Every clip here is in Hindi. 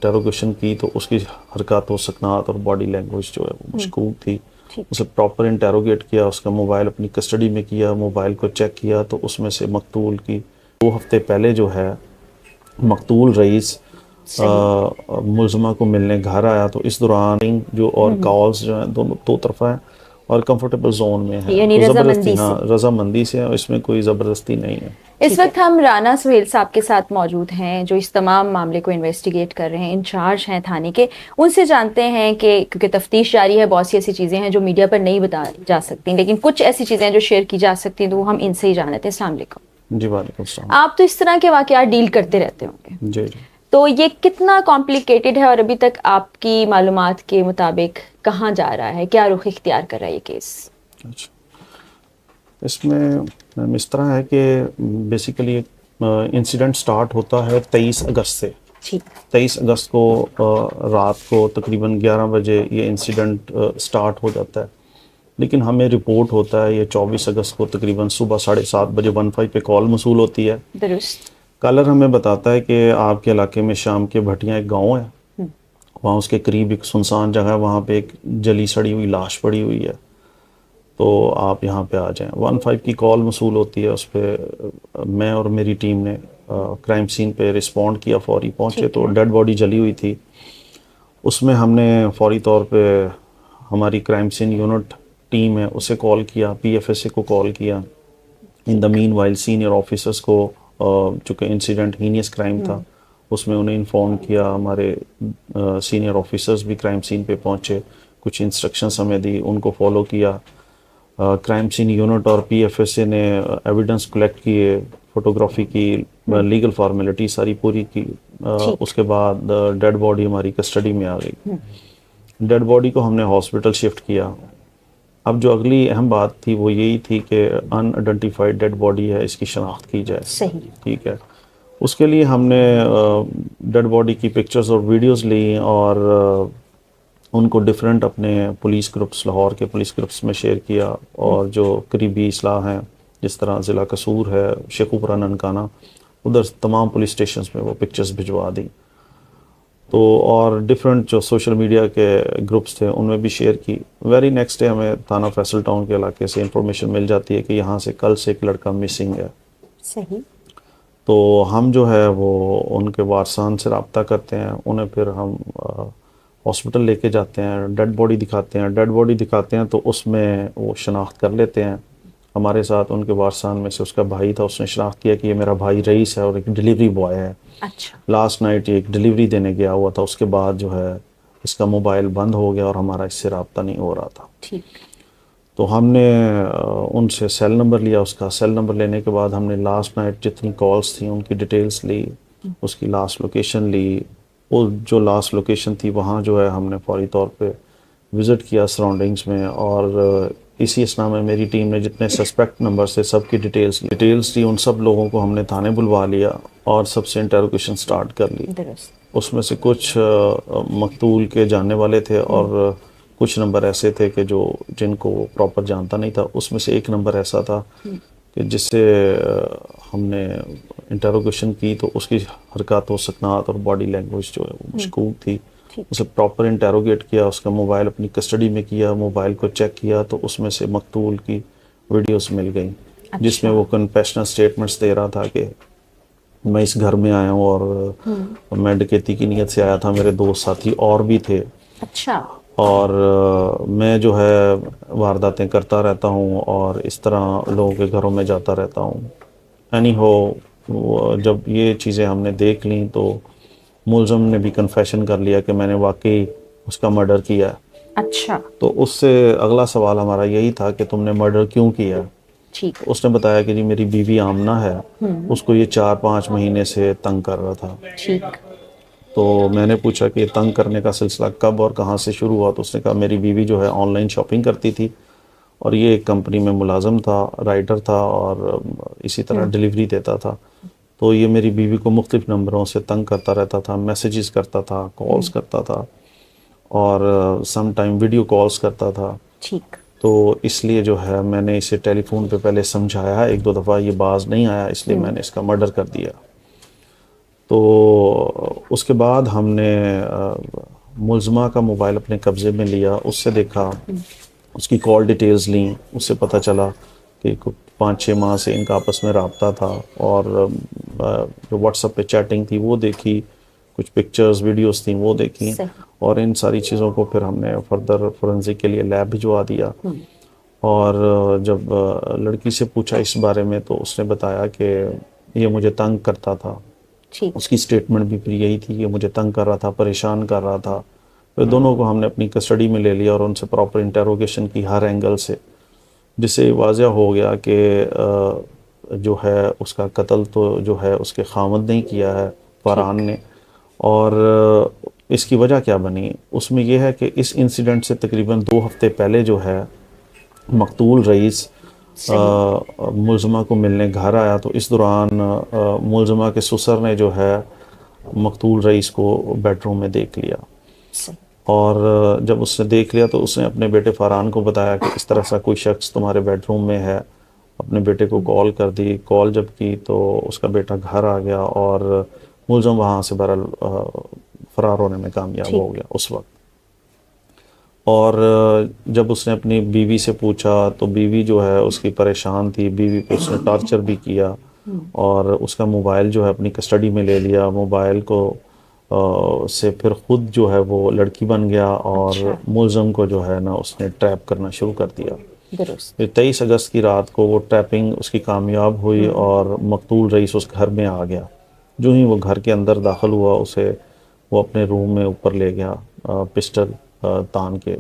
इंटरोगेशन की तो उसकी हरकत और सकनात और बॉडी लैंग्वेज जो है वो मशकूक थी। उसे प्रॉपर इंटरोगेट किया, उसका मोबाइल अपनी कस्टडी में किया, मोबाइल को चेक किया तो उसमें से मकतूल की 2 हफ्ते पहले जो है मकतूल रईस मुलजमा को मिलने घर आया, तो इस दौरान जो और कॉल्स जो हैं दोनों दो तरफा हैं और कंफर्टेबल जोन में है, यानी तो रजामंदी ज़बरदस्ती, हाँ रजामंदी से है, इसमें कोई ज़बरदस्ती नहीं है। इस वक्त हम राना सुहेल साहब के साथ मौजूद हैं जो इस तमाम मामले को इन्वेस्टिगेट कर रहे हैं, इंचार्ज हैं थाने के। उनसे जानते हैं कि क्योंकि तफ्तीश जारी है, बहुत सी ऐसी चीज़ें हैं जो मीडिया पर नहीं बताई जा सकती, लेकिन कुछ ऐसी चीज़ें हैं जो शेयर की जा सकती हैं, तो वो हम इनसे ही जान लेते हैं। अस्सलाम वालेकुम। जी वालेकुम सलाम। आप तो इस तरह के वाक़यात डील करते रहते होंगे, जी जी। तो ये कितना कॉम्प्लिकेटेड है और अभी तक आपकी मालूमात के मुताबिक कहाँ जा रहा है, क्या रुख इख्तियार कर रहा है ये केस? अच्छा, इसमें इस तरह है कि बेसिकली इंसिडेंट स्टार्ट होता है 23 अगस्त से। 23 अगस्त को रात को तकरीबन 11 बजे ये इंसिडेंट स्टार्ट हो जाता है, लेकिन हमें रिपोर्ट होता है ये 24 अगस्त को तकरीबन सुबह 7:30 बजे 15 पे कॉल मसूल होती है। दुरुस्त। कॉलर हमें बताता है कि आपके इलाके में शाम के भटियाँ एक गांव है, वहाँ उसके करीब एक सुनसान जगह है, वहाँ पे एक जली सड़ी हुई लाश पड़ी हुई है, तो आप यहाँ पे आ जाएं। 15 की कॉल मसूल होती है, उस पर मैं और मेरी टीम ने क्राइम सीन पे रिस्पॉन्ड किया, फौरी पहुँचे तो डेड बॉडी जली हुई थी। उसमें हमने फौरी तौर पे हमारी क्राइम सीन यूनिट टीम है उसे कॉल किया, PFSA को कॉल किया। In the mean while senior officers को, चूँकि इंसिडेंट हीनियस क्राइम था उसमें उन्हें इन्फॉर्म किया। हमारे सीनियर ऑफिसर्स भी क्राइम सीन पे पहुँचे, कुछ इंस्ट्रक्शंस हमें दी, उनको फॉलो किया। क्राइम सीन यूनिट और PFSA ने एविडेंस कलेक्ट किए, फोटोग्राफी की, लीगल फॉर्मेलिटी सारी पूरी की। उसके बाद डेड बॉडी हमारी कस्टडी में आ गई। डेड बॉडी को हमने हॉस्पिटल शिफ्ट किया। अब जो अगली अहम बात थी वो यही थी कि अनआइडेंटिफाइड डेड बॉडी है, इसकी शनाख्त की जाए। सही। ठीक है, उसके लिए हमने डेड बॉडी की पिक्चर्स और वीडियोस ली और उनको डिफरेंट अपने पुलिस ग्रुप्स, लाहौर के पुलिस ग्रुप्स में शेयर किया, और जो करीबी इस्लाह हैं जिस तरह ज़िला कसूर है, शेखुपुरा, ननकाना, उधर तमाम पुलिस स्टेशंस में वो पिक्चर्स भिजवा दी। तो और डिफरेंट जो सोशल मीडिया के ग्रुप्स थे उनमें भी शेयर की। वेरी नेक्स्ट डे हमें थाना फैसल टाउन के इलाके से इंफॉर्मेशन मिल जाती है कि यहाँ से कल से एक लड़का मिसिंग है। सही। तो हम जो है वो उनके वारसान से रब्ता करते हैं, उन्हें फिर हम हॉस्पिटल लेके जाते हैं, डेड बॉडी दिखाते हैं। डेड बॉडी दिखाते हैं तो उसमें वो शनाख्त कर लेते हैं। हमारे साथ उनके वारसान में से उसका भाई था, उसने शनाख्त किया कि ये मेरा भाई रईस है और एक डिलीवरी बॉय है। अच्छा। लास्ट नाइट एक डिलीवरी देने गया हुआ था, उसके बाद जो है इसका मोबाइल बंद हो गया और हमारा इससे रब्ता नहीं हो रहा था। ठीक। तो हमने उनसे सेल नंबर लिया, उसका सेल नंबर लेने के बाद हमने लास्ट नाइट जितनी कॉल्स थी उनकी डिटेल्स ली, उसकी लास्ट लोकेशन ली। वो जो लास्ट लोकेशन थी वहाँ जो है हमने फौरी तौर पे विज़िट किया सराउंडिंग्स में, और इसी असना में मेरी टीम ने जितने सस्पेक्ट नंबर थे सबकी डिटेल्स दी। उन सब लोगों को हमने थाने बुलवा लिया और सबसे इंटरोगेशन स्टार्ट कर ली। उसमें से कुछ मकतूल के जानने वाले थे और कुछ नंबर ऐसे थे कि जो जिनको प्रॉपर जानता नहीं था। उसमें से एक नंबर ऐसा था कि जिससे हमने इंटरोगेशन की तो उसकी हरकत और सकनात और बॉडी लैंग्वेज जो है वो मशकूक थी। उसे प्रॉपर इंटरोगेट किया, उसका मोबाइल अपनी कस्टडी में किया, मोबाइल को चेक किया तो उसमें से मकतूल की वीडियोस मिल गई। अच्छा। जिसमें वो कन्फेशनल स्टेटमेंट्स दे रहा था कि मैं इस घर में आया हूँ और मैं डकैती की नीयत से आया था, मेरे दोस्त साथी और भी थे। अच्छा। और मैं जो है वारदातें करता रहता हूँ और इस तरह लोगों के घरों में जाता रहता हूँ। एनी हो, जब ये चीज़ें हमने देख ली तो मुलज़म ने भी कन्फेशन कर लिया कि मैंने वाकई उसका मर्डर किया है। अच्छा। तो उससे अगला सवाल हमारा यही था कि तुमने मर्डर क्यों किया? ठीक। उसने बताया कि जी मेरी बीवी आमना है, उसको ये 4-5 महीने से तंग कर रहा था। ठीक। तो मैंने पूछा कि तंग करने का सिलसिला कब और कहाँ से शुरू हुआ? तो उसने कहा मेरी बीवी जो है ऑनलाइन शॉपिंग करती थी और ये एक कंपनी में मुलाजिम था, राइटर था और इसी तरह डिलीवरी देता था। तो ये मेरी बीवी को मुख्तलिफ नंबरों से तंग करता रहता था, मैसेजेस करता था, कॉल्स करता था और सम टाइम वीडियो कॉल्स करता था। ठीक। तो इसलिए जो है मैंने इसे टेलीफोन पे पहले समझाया, 1-2 दफ़ा ये बाज नहीं आया, इसलिए मैंने इसका मर्डर कर दिया। तो उसके बाद हमने मुलज़मा का मोबाइल अपने कब्ज़े में लिया, उससे देखा, उसकी कॉल डिटेल्स ली, उससे पता चला कि 5-6 माह से इनका आपस में रब्ता था। और जो व्हाट्सएप पे चैटिंग थी वो देखी, कुछ पिक्चर्स वीडियोस थी वो देखी, सही। और इन सारी चीज़ों को फिर हमने फर्दर फोरेंसिक के लिए लैब भिजवा दिया। और जब लड़की से पूछा इस बारे में तो उसने बताया कि ये मुझे तंग करता था। ठीक। उसकी स्टेटमेंट भी फिर यही थी कि मुझे तंग कर रहा था, परेशान कर रहा था। फिर दोनों को हमने अपनी कस्टडी में ले लिया और उनसे प्रॉपर इंटरोगेशन की हर एंगल से, जिससे वाज़ह हो गया कि जो है उसका कत्ल तो जो है उसके खामद ने किया है, फरहान ने। और इसकी वजह क्या बनी उसमें यह है कि इस इंसिडेंट से तकरीबन 2 हफ्ते पहले जो है मकतूल रईस मुलज़मा को मिलने घर आया, तो इस दौरान मुलज़मा के ससुर ने जो है मकतूल रईस को बेडरूम में देख लिया। सही। और जब उसने देख लिया तो उसने अपने बेटे फरहान को बताया कि इस तरह सा कोई शख्स तुम्हारे बेडरूम में है। अपने बेटे को कॉल कर दी। कॉल जब की तो उसका बेटा घर आ गया और मुलज़म वहाँ से बहरहाल फ़रार होने में कामयाब हो गया उस वक्त। और जब उसने अपनी बीवी से पूछा तो बीवी जो है उसकी परेशान थी, बीवी को उसने टॉर्चर भी किया और उसका मोबाइल जो है अपनी कस्टडी में ले लिया। मोबाइल को से फिर ख़ुद जो है वो लड़की बन गया और मुलज़म को जो है ना उसने ट्रैप करना शुरू कर दिया। फिर 23 अगस्त की रात को वो ट्रैपिंग उसकी कामयाब हुई और मकतूल रईस उस घर में आ गया। जो ही वो घर के अंदर दाखिल हुआ उसे वो अपने रूम में ऊपर ले गया पिस्टल तान के।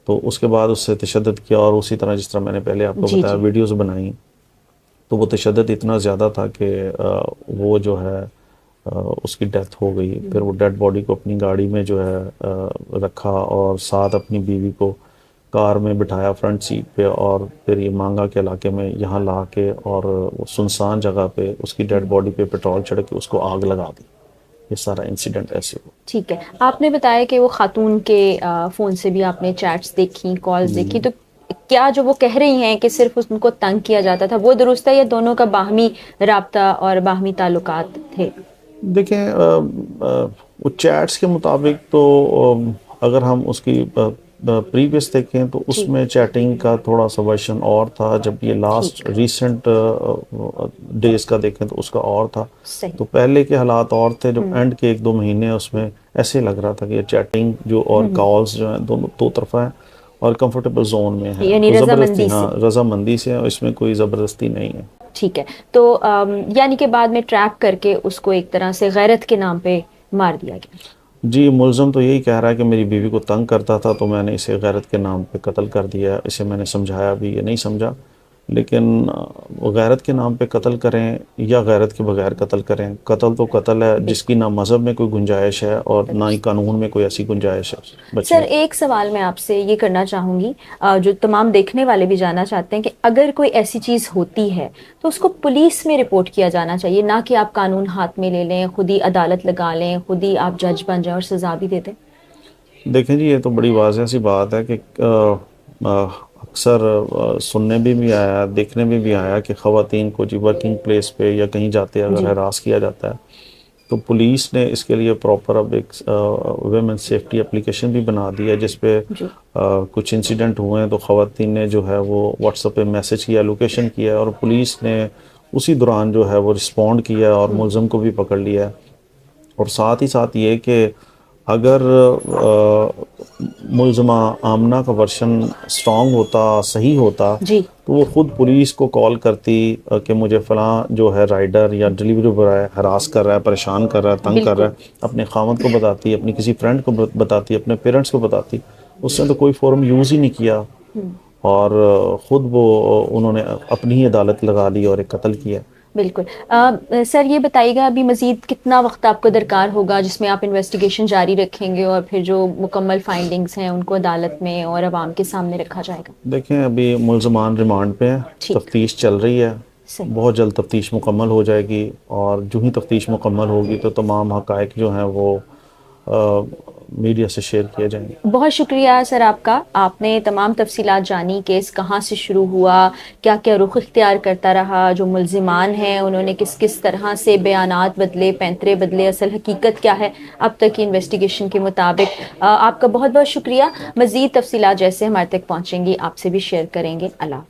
तो उसके बाद उससे तशद्दुद किया और उसी तरह जिस तरह मैंने पहले आपको बताया वीडियोस बनाई, तो वो तशद्दुद इतना ज़्यादा था कि वो जो है उसकी डेथ हो गई। फिर वो डेड बॉडी को अपनी गाड़ी में जो है रखा और साथ अपनी बीवी को कार में बिठाया फ्रंट सीट पे, और फिर ये मांगा के इलाके में यहाँ ला के और वो सुनसान जगह पे उसकी डेड बॉडी पे पेट्रोल छिड़क के उसको आग लगा दी। ये सारा इंसिडेंट ऐसे हुआ। ठीक है, आपने बताया कि वो खातून के फ़ोन से भी आपने चैट्स देखी, कॉल्स देखी, तो क्या जो वो कह रही हैं कि सिर्फ उनको तंग किया जाता था वो दुरुस्त है या दोनों का बाहमी राब्ता और बाहमी ताल्लुकात थे? देखें वो चैट्स के मुताबिक तो अगर हम उसकी प्रीवियस देखें तो उसमें चैटिंग का थोड़ा सा वर्जन और था। जब ये लास्ट रिसेंट डेज का देखें तो उसका और था। तो पहले के हालात और थे, जब एंड के 1-2 महीने उसमें ऐसे लग रहा था कि ये चैटिंग जो और कॉल्स जो हैं दोनों दो तरफा है और कंफर्टेबल जोन में है, यानी रजामंदी से। हाँ रजामंदी से है, इसमें कोई ज़बरदस्ती नहीं है। ठीक है, तो यानी कि बाद में ट्रैप करके उसको एक तरह से गैरत के नाम पे मार दिया गया। जी, मुलज़म तो यही कह रहा है कि मेरी बीवी को तंग करता था तो मैंने इसे गैरत के नाम पे कत्ल कर दिया। इसे मैंने समझाया भी, ये नहीं समझा। लेकिन वो गैरत के नाम पे कत्ल करें या गैरत के बगैर कत्ल करें, कत्ल तो कत्ल है जिसकी ना मज़हब में कोई गुंजाइश है और ना ही कानून में कोई ऐसी गुंजाइश है। सर, एक सवाल मैं आपसे ये करना चाहूँगी, जो तमाम देखने वाले भी जानना चाहते हैं कि अगर कोई ऐसी चीज़ होती है तो उसको पुलिस में रिपोर्ट किया जाना चाहिए, ना कि आप कानून हाथ में ले लें, खुद ही अदालत लगा लें, खुद ही आप जज बन जाएं और सज़ा भी दे दें। देखें जी, ये तो बड़ी वाज़ह सी बात है कि अक्सर सुनने में भी आया, देखने में भी आया कि ख़वातीन को जी वर्किंग प्लेस पे या कहीं जाते अगर हरास किया जाता है तो पुलिस ने इसके लिए प्रॉपर अब एक वुमेन सेफ्टी एप्लीकेशन भी बना दी है, जिस पे कुछ इंसिडेंट हुए हैं तो ख़वातीन ने जो है वो व्हाट्सएप पे मैसेज किया, लोकेशन किया और पुलिस ने उसी दौरान जो है वो रिस्पॉन्ड किया और मुलज़म को भी पकड़ लिया है। और साथ ही साथ ये कि अगर मुलज़मा आमना का वर्शन स्ट्रॉन्ग होता, सही होता, तो वो ख़ुद पुलिस को कॉल करती कि मुझे फ़लाँ जो है राइडर या डिलीवरी बॉय हरास कर रहा है, परेशान कर रहा है, तंग कर रहा है। अपने खामद को बताती, अपनी किसी फ्रेंड को बताती, अपने पेरेंट्स को बताती। उसने तो कोई फोरम यूज़ ही नहीं किया और ख़ुद वो उन्होंने अपनी ही अदालत लगा ली और एक कत्ल किया। बिल्कुल। सर, ये बताइएगा अभी मज़ीद कितना वक्त आपको दरकार होगा जिसमें आप इन्वेस्टिगेशन जारी रखेंगे और फिर जो मुकम्मल फाइंडिंग्स हैं उनको अदालत में और अवाम के सामने रखा जाएगा? देखें, अभी मुलज़मान रिमांड पे हैं, तफ्तीश चल रही है, बहुत जल्द तफ्तीश मुकम्मल हो जाएगी और जो ही तफ्तीश मुकम्मल होगी तो तमाम हक़ाइक़ जो हैं वो मीडिया से शेयर किए जाएंगे। बहुत शुक्रिया सर आपका, आपने तमाम तफसीलात जानी, केस कहाँ से शुरू हुआ, क्या क्या रुख इख्तियार करता रहा, जो मुल्जिमान हैं उन्होंने किस किस तरह से बयानात बदले, पैंतरे बदले, असल हकीकत क्या है अब तक की इन्वेस्टिगेशन के मुताबिक। आपका बहुत बहुत शुक्रिया। मज़ीद तफसीलात जैसे हमारे तक पहुँचेंगी आपसे भी शेयर करेंगे। अल्लाह।